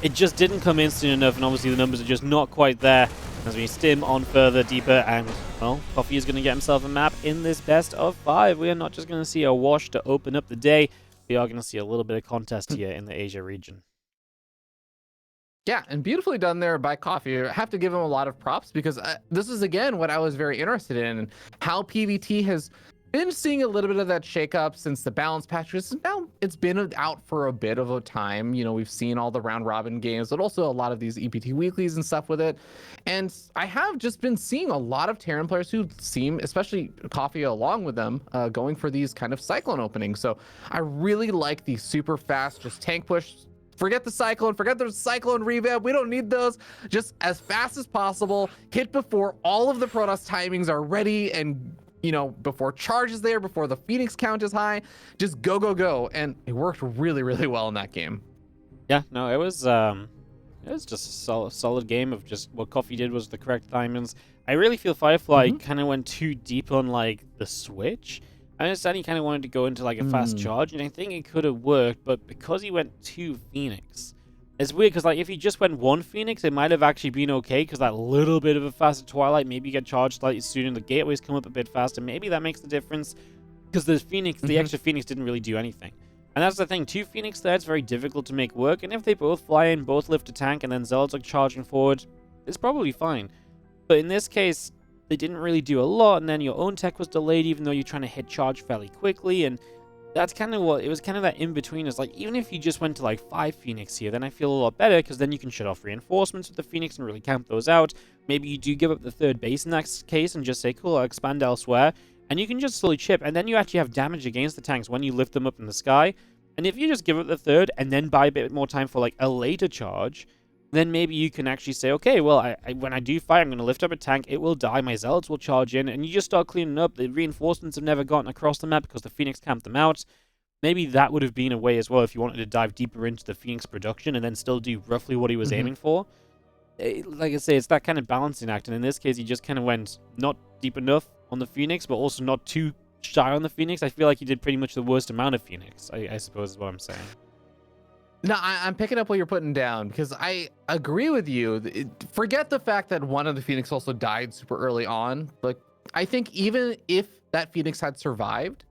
It just didn't come in soon enough, and obviously the numbers are just not quite there. As we stim on further, deeper, and, well, Coffee is going to get himself a map in this best of 5. We are not just going to see a wash to open up the day. We are going to see a little bit of contest here in the Asia region. Yeah, and beautifully done there by Coffee. I have to give him a lot of props because this is, again, what I was very interested in, and how PVT has been seeing a little bit of that shakeup since the balance patch. Now it's been out for a bit of a time. You know, we've seen all the round robin games, but also a lot of these EPT weeklies and stuff with it. And I have just been seeing a lot of Terran players who seem, especially Coffee along with them, going for these kind of Cyclone openings. So I really like the super fast, just tank push. Forget the Cyclone, forget the Cyclone revamp. We don't need those. Just as fast as possible, hit before all of the Protoss timings are ready, and, you know, before charge is there, before the Phoenix count is high, just go, go, go. And it worked really, really well in that game. Yeah, no, it was just a solid game of just what Coffee did was the correct timings. I really feel Firefly kind of went too deep on, like, the switch. I understand he kind of wanted to go into, like, a fast charge, and I think it could have worked, but because he went 2 Phoenix, it's weird, because, like, if he just went 1 Phoenix, it might have actually been okay, because that little bit of a faster Twilight, maybe you get charged slightly sooner, the gateways come up a bit faster, maybe that makes the difference, because the Phoenix, the extra Phoenix didn't really do anything. And that's the thing, 2 Phoenix there, it's very difficult to make work, and if they both fly in, both lift a tank, and then Zealots are charging forward, it's probably fine. But in this case, they didn't really do a lot, and then your own tech was delayed even though you're trying to hit charge fairly quickly, and that's kind of what, it was kind of that in-between. It's like, even if you just went to, like, 5 Phoenix here, then I feel a lot better, because then you can shut off reinforcements with the Phoenix and really camp those out. Maybe you do give up the 3rd base in that case and just say, cool, I'll expand elsewhere, and you can just slowly chip, and then you actually have damage against the tanks when you lift them up in the sky. And if you just give up the 3rd and then buy a bit more time for, like, a later charge, then maybe you can actually say, okay, well, when I do fight, I'm going to lift up a tank, it will die, my Zealots will charge in, and you just start cleaning up. The reinforcements have never gotten across the map because the Phoenix camped them out. Maybe that would have been a way as well if you wanted to dive deeper into the Phoenix production and then still do roughly what he was aiming for. Like I say, it's that kind of balancing act, and in this case, he just kind of went not deep enough on the Phoenix, but also not too shy on the Phoenix. I feel like he did pretty much the worst amount of Phoenix, I suppose is what I'm saying. No, I'm picking up what you're putting down because I agree with you. Forget the fact that one of the Phoenix also died super early on. Like, I think even if that Phoenix had survived,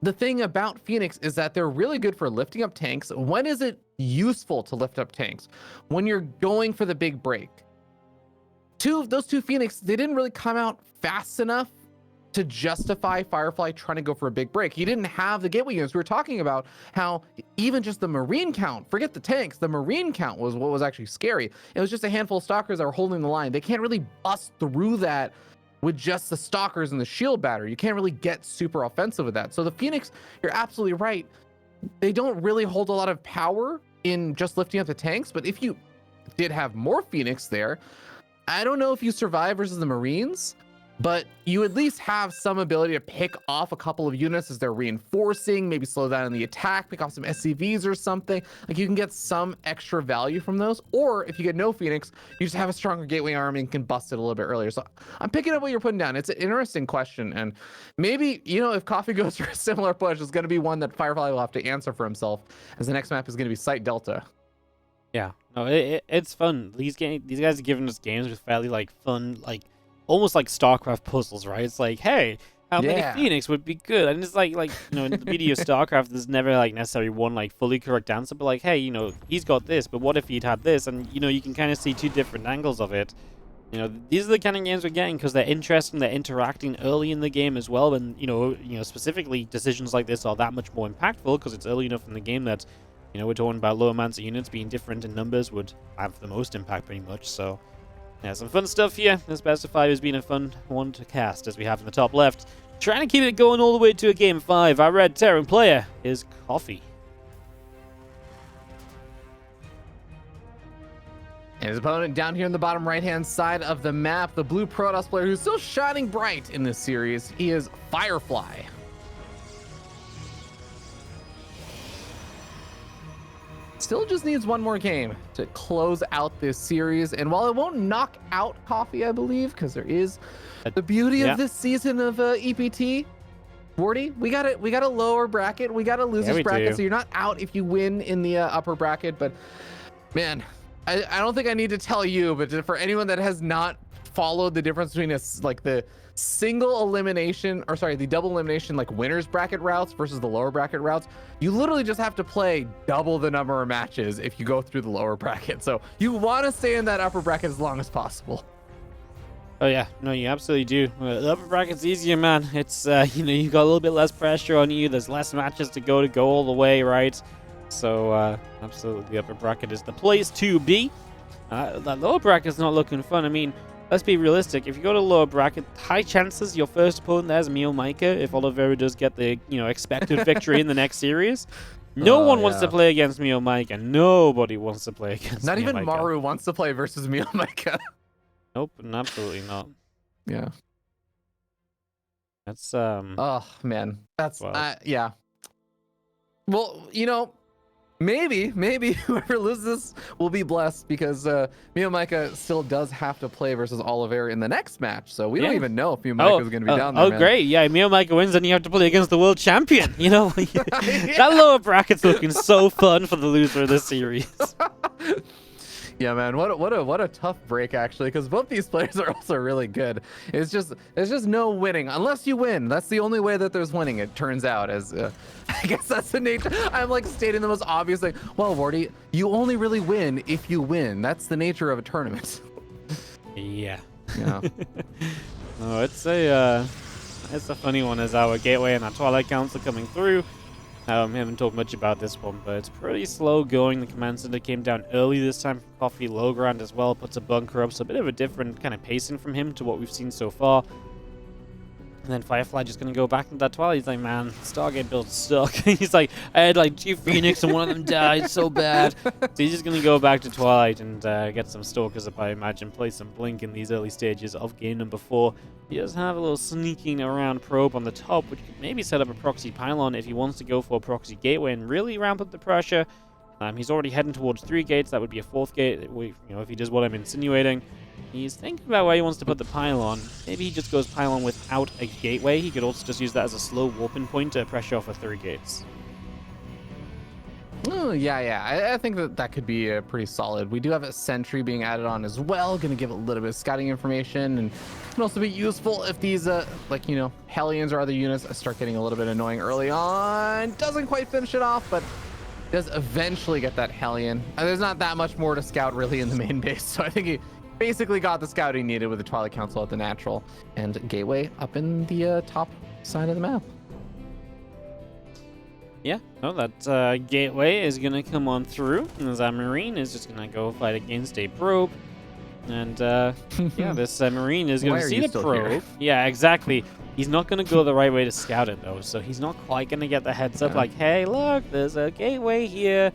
the thing about Phoenix is that they're really good for lifting up tanks. When is it useful to lift up tanks? When you're going for the big break. Those two Phoenix, they didn't really come out fast enough to justify Firefly trying to go for a big break. He didn't have the gateway units. We were talking about how even just the Marine count, forget the tanks, the Marine count was what was actually scary. It was just a handful of Stalkers that were holding the line. They can't really bust through that with just the Stalkers and the shield battery. You can't really get super offensive with that. So the Phoenix, you're absolutely right. They don't really hold a lot of power in just lifting up the tanks, but if you did have more Phoenix there, I don't know if you survive versus the Marines, but you at least have some ability to pick off a couple of units as they're reinforcing, maybe slow down the attack, pick off some SCVs or something. Like, you can get some extra value from those. Or if you get no Phoenix, you just have a stronger gateway army and can bust it a little bit earlier. So I'm picking up what you're putting down. It's an interesting question. And maybe, you know, if Coffee goes for a similar push, it's going to be one that Firefly will have to answer for himself, as the next map is going to be Site Delta. Yeah, no, it's fun. These guys are giving us games with fairly, like, fun, like, almost like StarCraft puzzles, right? It's like, hey, how many Phoenix would be good? And it's like you know, in the video of StarCraft, there's never like necessarily one like fully correct answer, but like, hey, you know, he's got this, but what if he'd had this? And you know, you can kind of see two different angles of it. You know, these are the kind of games we're getting because they're interesting, they're interacting early in the game as well, and you know, specifically decisions like this are that much more impactful because it's early enough in the game that, you know, we're talking about low amounts of units being different in numbers would have the most impact pretty much. So yeah, some fun stuff here. This best of 5 has been a fun one to cast, as we have in the top left. Trying to keep it going all the way to a game 5. Our red Terran player is Coffee. And his opponent down here in the bottom right-hand side of the map, the blue Protoss player who's still shining bright in this series, he is Firefly. Still just needs one more game to close out this series. And while it won't knock out Coffee, I believe, because there is the beauty of this season of EPT, Wardy, we got a lower bracket. We got a losers bracket, so you're not out if you win in the upper bracket. But man, I don't think I need to tell you, but for anyone that has not followed the difference between the single elimination, or sorry, the double elimination like winners bracket routes versus the lower bracket routes, you literally just have to play double the number of matches if you go through the lower bracket. So you want to stay in that upper bracket as long as possible. Oh yeah, no, you absolutely do. The upper bracket's easier, man. It's you know, you got a little bit less pressure on you. There's less matches to go all the way, right? So absolutely, the upper bracket is the place to be. That lower bracket's not looking fun. I mean, let's be realistic. If you go to lower bracket, high chances your first opponent there's Mio Micah if Oliveira does get the expected victory in the next series. No one wants to play against Mio Micah. Nobody wants to play against Not Mio even Micah. Maru wants to play versus Mio Micah. Nope, absolutely not. Yeah. That's Oh man, that's well. yeah. Well, you know, maybe whoever loses will be blessed because Mio Micah still does have to play versus Oliveira in the next match, so we don't even know if Mio Micah is going to be down there. Oh, man. Great! Yeah, Mio Micah wins, and you have to play against the world champion. You know, that lower bracket's looking so fun for the loser of this series. Yeah, man, what a tough break actually, because both these players are also really good. There's just no winning unless you win. That's the only way that there's winning. It turns out, as I guess that's the nature. I'm like stating the most obvious thing. Well, Wardy, you only really win if you win. That's the nature of a tournament. Yeah. Yeah. No, it's a funny one as our gateway and our Twilight Council coming through. We haven't talked much about this one, but it's pretty slow going. The command center came down early this time from Coffee. Low ground as well, puts a bunker up, so a bit of a different kind of pacing from him to what we've seen so far. And then Firefly just going to go back into that Twilight. He's like, man, Stargate build suck. He's like, I had like 2 Phoenix and one of them died so bad. So he's just going to go back to Twilight and get some Stalkers up, I imagine, play some Blink in these early stages of game number 4. He does have a little sneaking around probe on the top, which could maybe set up a proxy pylon if he wants to go for a proxy gateway and really ramp up the pressure. He's already heading towards 3 gates. That would be a 4th gate, if he does what I'm insinuating. He's thinking about where he wants to put the pylon. Maybe he just goes pylon without a gateway. He could also just use that as a slow warping point to pressure off of 3 gates. Oh, yeah. I think that could be pretty solid. We do have a sentry being added on as well. Going to give a little bit of scouting information, and can also be useful if these, Hellions or other units start getting a little bit annoying early on. Doesn't quite finish it off, but does eventually get that Hellion. There's not that much more to scout really in the main base, so I think he basically got the scouting needed with the Twilight Council at the natural and gateway up in the top side of the map. Yeah, no, that gateway is going to come on through, and as our Marine is just going to go fight against a probe. And yeah, this Marine is going to see the probe. Here? Yeah, exactly. He's not going to go the right way to scout it, though, so he's not quite going to get the heads up like, hey, look, there's a gateway here.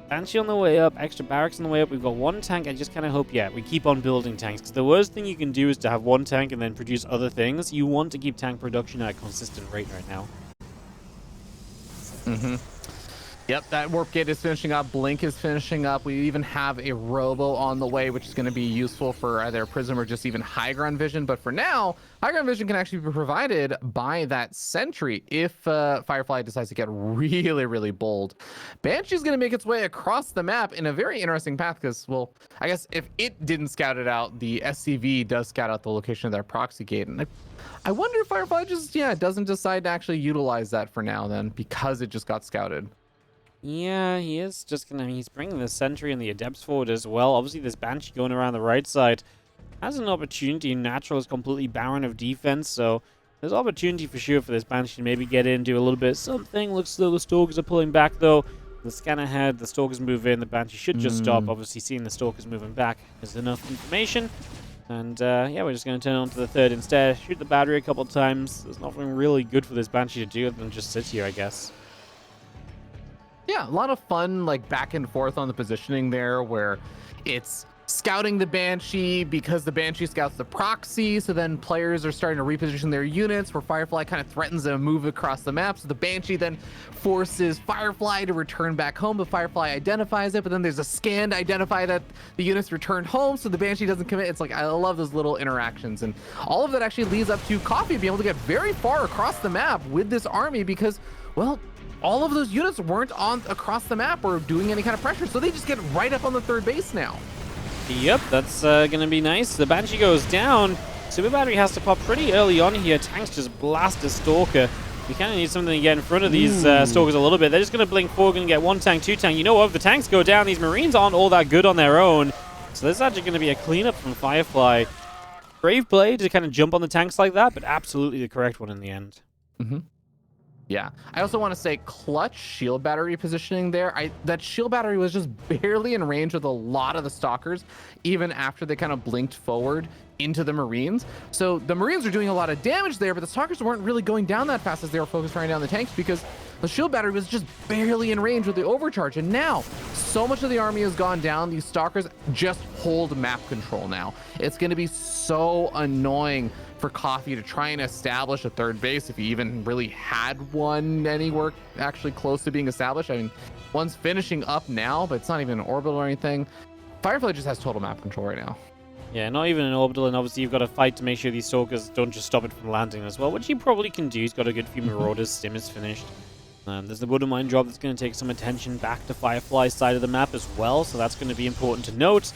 Banshee on the way up, extra barracks on the way up. We've got 1 tank. I just kind of hope, we keep on building tanks. Because the worst thing you can do is to have 1 tank and then produce other things. You want to keep tank production at a consistent rate right now. Yep, that warp gate is finishing up. Blink is finishing up. We even have a robo on the way, which is going to be useful for either Prism or just even high ground vision. But for now, high ground vision can actually be provided by that sentry if Firefly decides to get really, really bold. Banshee's going to make its way across the map in a very interesting path because, well, I guess if it didn't scout it out, the SCV does scout out the location of that proxy gate. And I wonder if Firefly just, doesn't decide to actually utilize that for now then because it just got scouted. Yeah, he is just gonna. He's bringing the sentry and the adepts forward as well. Obviously, this Banshee going around the right side has an opportunity. Natural is completely barren of defense, so there's opportunity for sure for this Banshee to maybe get in, do a little bit of something. Looks though the Stalkers are pulling back though. The scan ahead, the Stalkers move in. The Banshee should just stop. Obviously, seeing the Stalkers moving back is enough information. And yeah, we're just going to turn on to the third instead. Shoot the battery a couple times. There's nothing really good for this Banshee to do other than just sit here, I guess. Yeah, a lot of fun, like, back and forth on the positioning there, where it's scouting the Banshee because the Banshee scouts the proxy, so then players are starting to reposition their units, where Firefly kind of threatens to move across the map, so the Banshee then forces Firefly to return back home, but Firefly identifies it, but then there's a scan to identify that the unit's returned home, so the Banshee doesn't commit. It's like, I love those little interactions, and all of that actually leads up to Coffee being able to get very far across the map with this army because, well, all of those units weren't on across the map or doing any kind of pressure, so they just get right up on the third base now. Yep, that's going to be nice. The Banshee goes down. Super Battery has to pop pretty early on here. Tanks just blast a Stalker. You kind of need something to get in front of these Stalkers a little bit. They're just going to blink forward, going to get one tank, two tank. You know what? If the tanks go down, these Marines aren't all that good on their own. So there's actually going to be a cleanup from Firefly. Brave play to kind of jump on the tanks like that, but absolutely the correct one in the end. Yeah, I also want to say clutch shield battery positioning there. That shield battery was just barely in range with a lot of the Stalkers, even after they kind of blinked forward into the Marines. So the Marines are doing a lot of damage there, but the Stalkers weren't really going down that fast as they were focused trying down the tanks because the shield battery was just barely in range with the overcharge. And now, so much of the army has gone down. These Stalkers just hold map control now. It's going to be so annoying for Coffee to try and establish a third base if he even really had one anywhere actually close to being established. I mean, one's finishing up now, but it's not even an orbital or anything. Firefly just has total map control right now. Yeah, not even an orbital, and obviously you've got to fight to make sure these Stalkers don't just stop it from landing as well, which he probably can do. He's got a good few Marauders. Stim is finished. There's the Wood Mine drop that's going to take some attention back to Firefly's side of the map as well, so that's going to be important to note.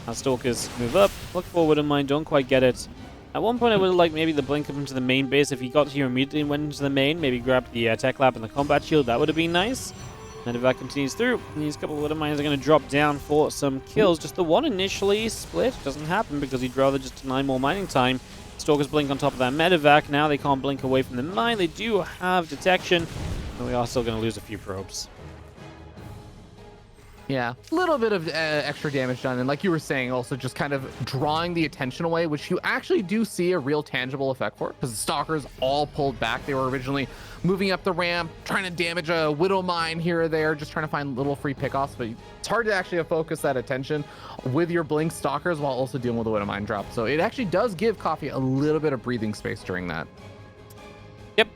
As Stalkers move up, look for Wood Mine, don't quite get it. At one point, I would have liked maybe the blink of him to the main base. If he got here immediately and went into the main, maybe grabbed the tech lab and the combat shield, that would have been nice. And if that continues through, these couple of Wood Mines are going to drop down for some kills. Just the one initially split doesn't happen because he'd rather just deny more mining time. Stalkers blink on top of that medevac. Now they can't blink away from the mine. They do have detection, but we are still going to lose a few probes. Yeah, a little bit of extra damage done. And like you were saying, also just kind of drawing the attention away, which you actually do see a real tangible effect for, because the Stalkers all pulled back. They were originally moving up the ramp, trying to damage a Widow Mine here or there, just trying to find little free pickoffs. But it's hard to actually focus that attention with your Blink Stalkers while also dealing with a Widow Mine drop. So it actually does give Coffee a little bit of breathing space during that. Yep.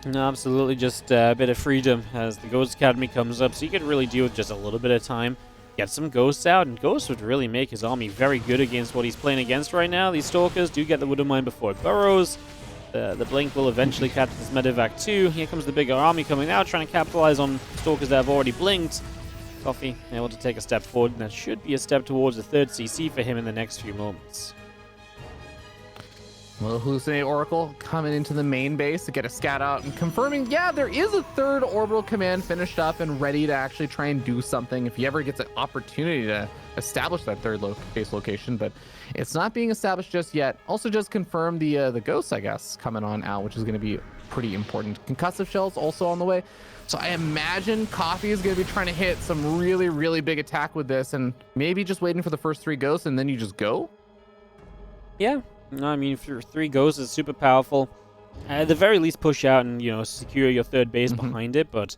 No, absolutely, just a bit of freedom as the Ghost Academy comes up, so you could really deal with just a little bit of time, get some Ghosts out, and Ghosts would really make his army very good against what he's playing against right now. These Stalkers do get the Widow Mine before it burrows. The Blink will eventually catch this Medevac too. Here comes the bigger army coming out, trying to capitalize on Stalkers that have already blinked. Coffee able to take a step forward, and that should be a step towards the third CC for him in the next few moments. Little Hallucinate Oracle coming into the main base to get a scat out and confirming, yeah, there is a third orbital command finished up and ready to actually try and do something if he ever gets an opportunity to establish that third base location, but it's not being established just yet. Also just confirm the ghosts, I guess, coming on out, which is going to be pretty important. Concussive shells also on the way. So I imagine Coffee is going to be trying to hit some really, really big attack with this and maybe just waiting for the first three ghosts and then you just go? Yeah. I mean, if your 3 ghosts is super powerful, at the very least push out and, you know, secure your third base behind it, but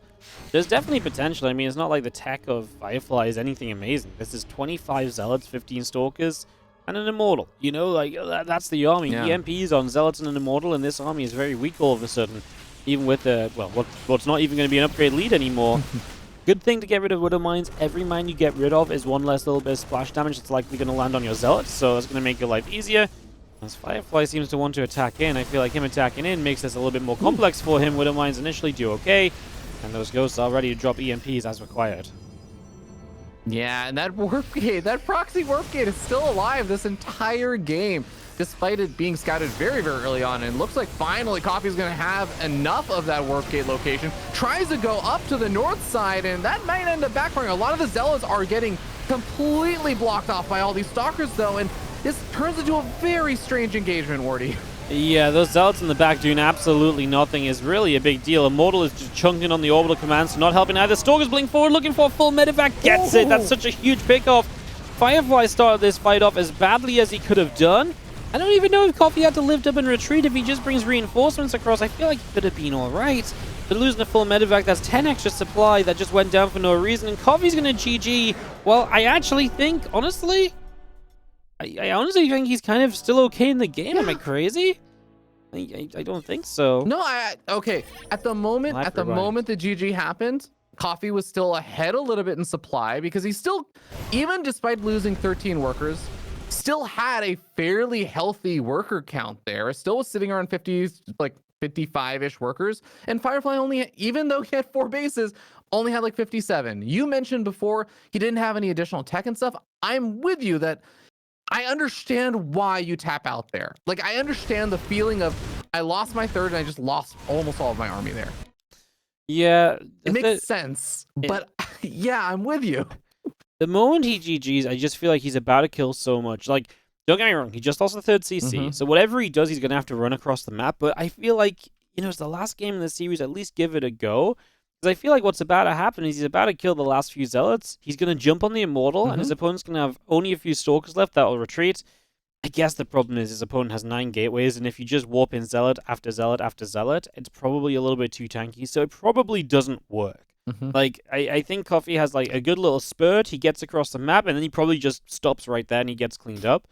there's definitely potential. I mean, it's not like the tech of Firefly is anything amazing. This is 25 Zealots, 15 Stalkers, and an Immortal. You know, like, that's the army. Yeah. EMPs on Zealots and an Immortal, and this army is very weak all of a sudden. even with the, well, what's not even going to be an upgrade lead anymore. Good thing to get rid of Widow Mines. Every mine you get rid of is one less little bit of splash damage that's likely going to land on your Zealots, so it's going to make your life easier. As Firefly seems to want to attack in, I feel like him attacking in makes this a little bit more complex for him. Widow Mines initially do okay, and those Ghosts are ready to drop EMPs as required. Yeah, and that warp gate, that proxy warp gate is still alive this entire game, despite it being scouted very, very early on. And it looks like finally Coffee's going to have enough of that warp gate location. Tries to go up to the north side, and that might end up backfiring. A lot of the Zealots are getting completely blocked off by all these Stalkers, though, and this turns into a very strange engagement, Wardy. Yeah, those Zealots in the back doing absolutely nothing is really a big deal. Immortal is just chunking on the orbital commands, so not helping either. Stalker's blink forward, looking for a full medevac, gets it. That's such a huge pickoff. Firefly started this fight off as badly as he could have done. I don't even know if Coffee had to lift up and retreat. If he just brings reinforcements across, I feel like he could have been all right. But losing a full medevac, that's 10 extra supply that just went down for no reason. And Coffee's going to GG. Well, I actually think, honestly, I honestly think he's kind of still okay in the game. Am I crazy? I don't think so. No, okay. At the moment the GG happened, Coffee was still ahead a little bit in supply because he still, even despite losing 13 workers, still had a fairly healthy worker count there. Still was sitting around 50, like 55-ish workers. And Firefly only, even though he had 4 bases, only had like 57. You mentioned before he didn't have any additional tech and stuff. I'm with you that I understand why you tap out there. Like, I understand the feeling of I lost my third and I just lost almost all of my army there. Yeah. It makes sense. But yeah, I'm with you. The moment he GGs, I just feel like he's about to kill so much. Like, don't get me wrong, he just lost the 3rd CC. So whatever he does, he's going to have to run across the map. But I feel like, you know, it's the last game in the series. At least give it a go. Because I feel like what's about to happen is he's about to kill the last few Zealots. He's going to jump on the Immortal, and his opponent's going to have only a few Stalkers left that will retreat. I guess the problem is his opponent has 9 gateways, and if you just warp in Zealot after Zealot after Zealot, it's probably a little bit too tanky, so it probably doesn't work. Like, I think Coffee has like a good little spurt, he gets across the map, and then he probably just stops right there and he gets cleaned up.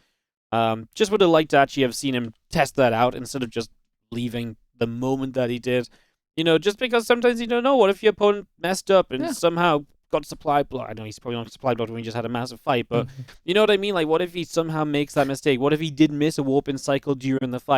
Just would have liked to actually have seen him test that out instead of just leaving the moment that he did. You know, just because sometimes you don't know. What if your opponent messed up and somehow got supply block? I know he's probably not supply blocked when he just had a massive fight, but you know what I mean? Like, what if he somehow makes that mistake? What if he did miss a warp in cycle during the fight?